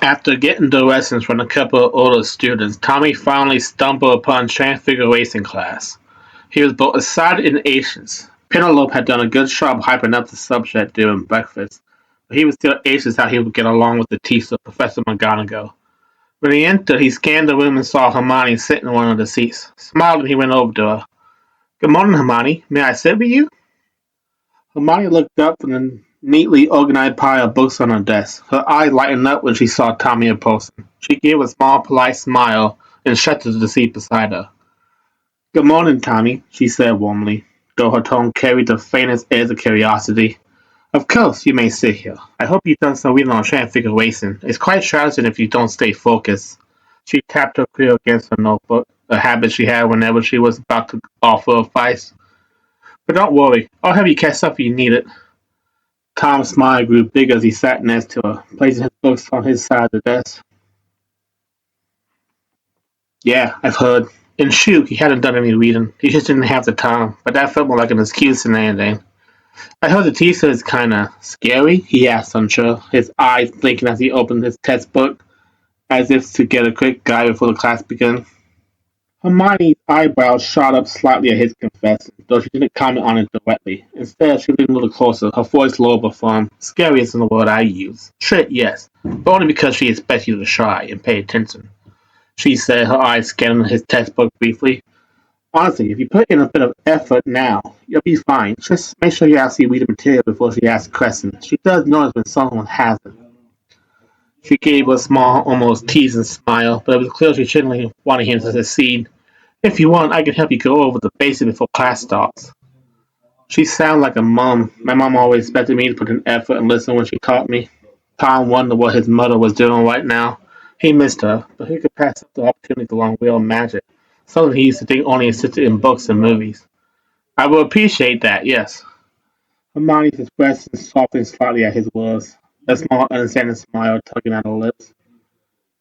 After getting directions from a couple of older students, Tommy finally stumbled upon Transfiguration class. He was both excited and anxious. Penelope had done a good job hyping up the subject during breakfast, but he was still anxious how he would get along with the teacher, Professor McGonagall. When he entered, he scanned the room and saw Hermione sitting in one of the seats. Smiling, he went over to her. "Good morning, Hermione. May I sit with you?" Hermione looked up from the neatly organized pile of books on her desk. Her eyes lightened up when she saw Tommy approaching. She gave a small, polite smile and stepped to the seat beside her. "Good morning, Tommy," she said warmly, though her tone carried the faintest edge of curiosity. "Of course, you may sit here. I hope you've done some reading on Transfiguration. It's quite challenging if you don't stay focused." She tapped her quill against her notebook, a habit she had whenever she was about to offer advice. "But don't worry, I'll have you catch up if you need it." Tom's smile grew bigger as he sat next to her, placing his books on his side of the desk. "Yeah, I've heard. In shoot, he hadn't done any reading. He just didn't have the time, but that felt more like an excuse than anything. I heard the teacher is kinda scary," he asked unsure, his eyes blinking as he opened his textbook, as if to get a quick guide before the class began. Hermione's eyebrows shot up slightly at his confession, though she didn't comment on it directly. Instead, she leaned a little closer, her voice low but firm. "Scary isn't the word I use. Strict, yes, but only because she expects you to try and pay attention," she said, her eyes scanning his textbook briefly. "Honestly, if you put in a bit of effort now, you'll be fine. Just make sure you actually read the material before she asks questions. She does notice when someone hasn't." She gave a small, almost teasing smile, but it was clear she genuinely wanted him to succeed. "If you want, I can help you go over the basics before class starts." She sounded like a mom. My mom always expected me to put in effort and listen when she taught me. Tom wondered what his mother was doing right now. He missed her, but he could pass up the opportunity to learn real magic, something he used to think only existed in books and movies. "I will appreciate that, yes." Hermione's expression softened slightly at his words, a small understanding smile tugging at her lips.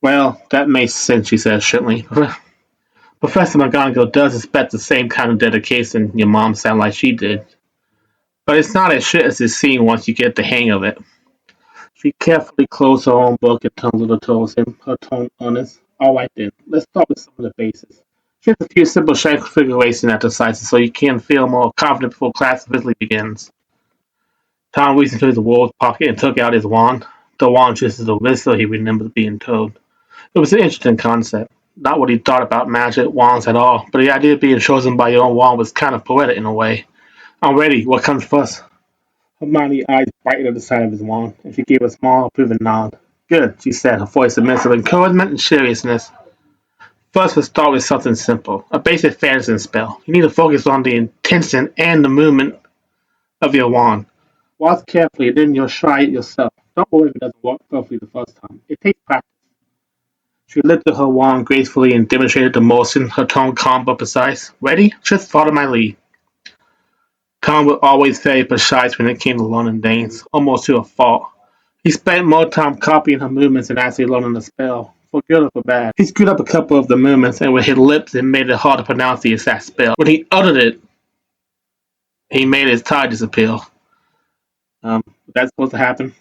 "Well, that makes sense," she said gently. "Professor McGonagall does expect the same kind of dedication your mom sounded like she did. But it's not as shit as it seems once you get the hang of it." She carefully closed her own book and turned a little towards him, her tone honest. "All right then, let's start with some of the basics. Just a few simple configuration exercises so you can feel more confident before class officially begins." Tom reached into his waist pocket and took out his wand. The wand just as a whistle, he remembered being told. It was an interesting concept. Not what he thought about magic wands at all, but the idea of being chosen by your own wand was kind of poetic in a way. "I'm ready. What comes first?" Hermione's eyes brightened at the sight of his wand, and she gave a small, approving nod. "Good," she said, her voice a mix of encouragement and seriousness. "First, we'll start with something simple, a basic fantasy spell. You need to focus on the intention and the movement of your wand. Watch carefully, then you'll try it yourself. Don't worry if it doesn't work perfectly the first time. It takes practice." She lifted her wand gracefully and demonstrated the motion, her tone calm but precise. "Ready? Just follow my lead." Tom was always very precise when it came to learning things, almost to a fault. He spent more time copying her movements than actually learning the spell, for good or for bad. He screwed up a couple of the movements, and with his lips it made it hard to pronounce the exact spell. When he uttered it, he made his tie disappear. That's supposed to happen.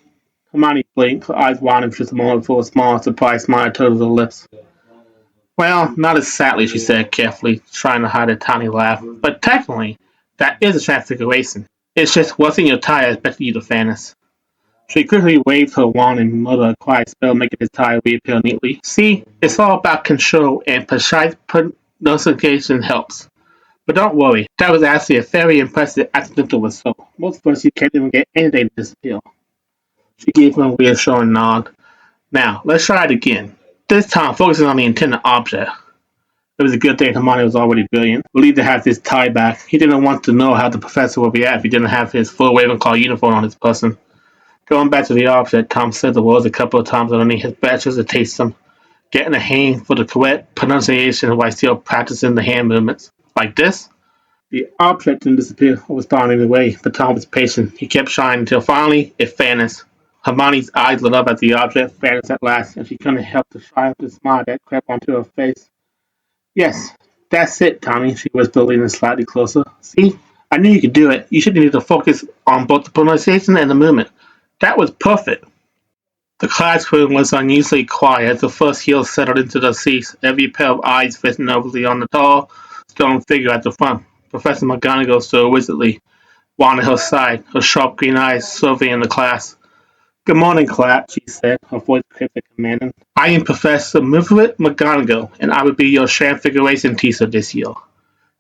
Hermione blinked, her eyes widened for just a moment before a small, surprised smile turned to her lips. "Well, not exactly," she said carefully, trying to hide a tiny laugh. "But technically, that is a transfiguration. It's just what's in your tie I expected you to vanish." She quickly waved her wand and muttered a quiet spell, making his tie reappear neatly. "See, it's all about control, and precise pronunciation helps. But don't worry, that was actually a very impressive accidental result. Most first you can't even get anything to disappear." She gave him a reassuring nod. "Now, let's try it again. This time, focusing on the intended object." It was a good thing Hermione was already brilliant. Relieved to have his tie back, he didn't want to know how the professor would react if he didn't have his full Ravenclaw uniform on his person. Going back to the object, Tom said the words a couple of times underneath his breath just to taste them, getting a hang for the correct pronunciation while still practicing the hand movements. "Like this?" The object didn't disappear or was gone anyway, but Tom was patient. He kept trying until finally it vanished. Hermione's eyes lit up as the object vanished at last, and she couldn't help the triumphant smile that crept onto her face. "Yes, that's it, Tommy," she whispered, leaning slightly closer. "See? I knew you could do it. You should need to focus on both the pronunciation and the movement. That was perfect." The classroom was unusually quiet as the first heels settled into their seats, every pair of eyes fixed nervously on the tall, stone figure at the front. Professor McGonagall stood wizardly, wand at her side, her sharp green eyes surveying the class. "Good morning, class," she said, her voice crisp and commanding. "I am Professor McGonagall, and I will be your Transfiguration teacher this year.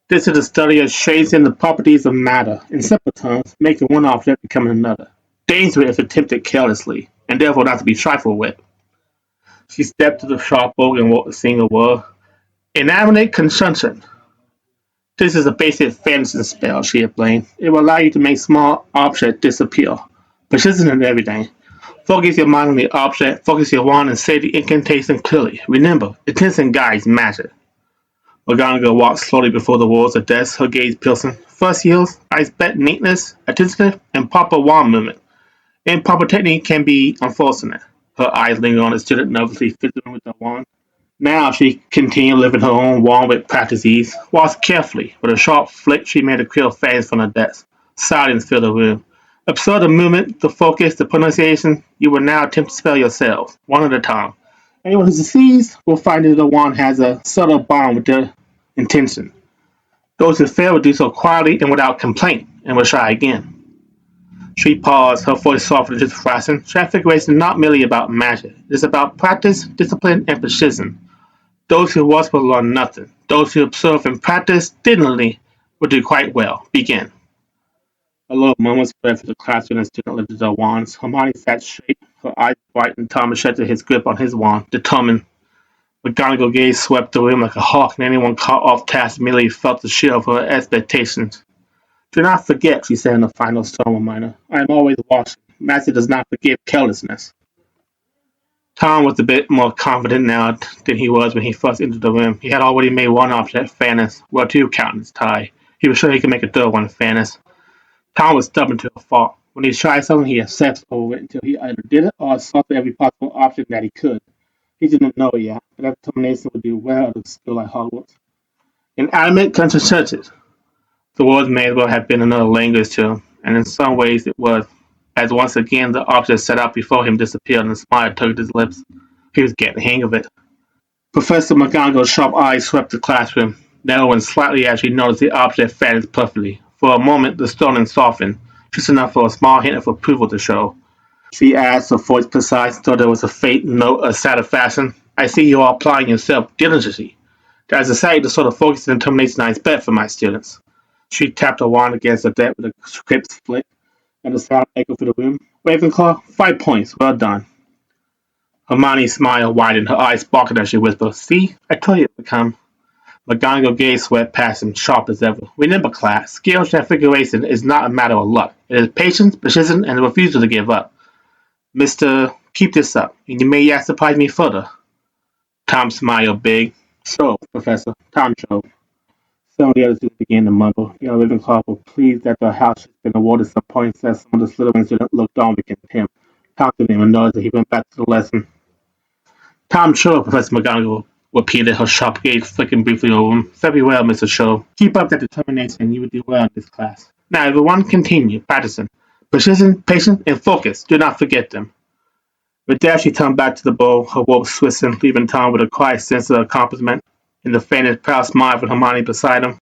This is the study of tracing the properties of matter, in simple terms, making one object become another. Dangerous if attempted carelessly, and therefore not to be trifled with." She stepped to the chalkboard and wrote a single word. "Inanimate consumption." "This is a basic fantasy spell," she explained. "It will allow you to make small objects disappear. Persistent in everything. Focus your mind on the object, focus your wand, and say the incantation clearly. Remember, attention guides magic." McGonagall walked slowly before the walls of desk, her gaze piercing. "First heels, I expect neatness, attention, and proper wand movement. Improper technique can be unfortunate." Her eyes lingered on the student, nervously fiddling with the wand. Now she continued lifting her own wand with practiced ease. Watch carefully. With a sharp flick, she made a quill fast from the desk. Silence filled the room. Observe the movement, the focus, the pronunciation. You will now attempt to spell yourselves, one at a time. Anyone who succeeds will find that the wand has a subtle bond with their intention. Those who fail will do so quietly and without complaint, and will try again. She paused, her voice softened just flashing. Transfiguration is not merely about magic. It is about practice, discipline, and precision. Those who watch will learn nothing. Those who observe and practice diligently will do quite well. Begin." A little murmur spread through the classroom and the student lifted their wands. Hermione sat straight, her eyes bright, and Thomas shifted his grip on his wand, determined. McGonagall's gaze swept the room like a hawk, and anyone caught off task immediately felt the chill of her expectations. "Do not forget," she said in a final stern reminder. "I am always watching. Master does not forgive carelessness." Tom was a bit more confident now than he was when he first entered the room. He had already made one object fairness, well, two countenance tie. He was sure he could make a third one fairness. Tom was stubborn to a fault. When he tried something, he obsessed over it until he either did it or assaulted every possible object that he could. He didn't know it yet, but that determination would do well at a school like Hogwarts. Inanimate churches. The words may as well have been another language to him, and in some ways it was, as once again the object set out before him disappeared and a smile tugged his lips. He was getting the hang of it. Professor McGonagall's sharp eyes swept the classroom, narrowing slightly as she noticed the object vanished perfectly. For a moment the stone softened, just enough for a small hint of approval to show. She asked, her voice precise, though there was a faint note of satisfaction. "I see you are applying yourself diligently. That is exactly the sort of focus and determination I expect from my students." She tapped her wand against the deck with a crisp flick, and the sound echoed through the room. "Ravenclaw, 5 points. Well done." Hermione's smile widened, her eyes sparkled as she whispered, "See, I told you it would come." McGonagall gaze swept past him, sharp as ever. "Remember, class, skill transfiguration is not a matter of luck. It is patience, precision, and a refusal to give up. Mr. Keep this up, and you may yet surprise me further." Tom smiled big. "So, Professor, Tom Jobe." Some of the other students began to mumble. Young Ravenclaw was pleased that the house had been awarded some points as some of the Slytherin students looked on with contempt. Tom didn't even notice that he went back to the lesson. "Tom Cho," Professor McGonagall repeated, her sharp gaze flicking briefly over him. "Very well, Mr. Cho. Keep up that determination and you will do well in this class. Now, everyone, continue practicing. Precision, patience, and focus. Do not forget them." With that, she turned back to the bowl, her work swishing, leaving Tom with a quiet sense of accomplishment and the faintest proud smile from Hermione beside him.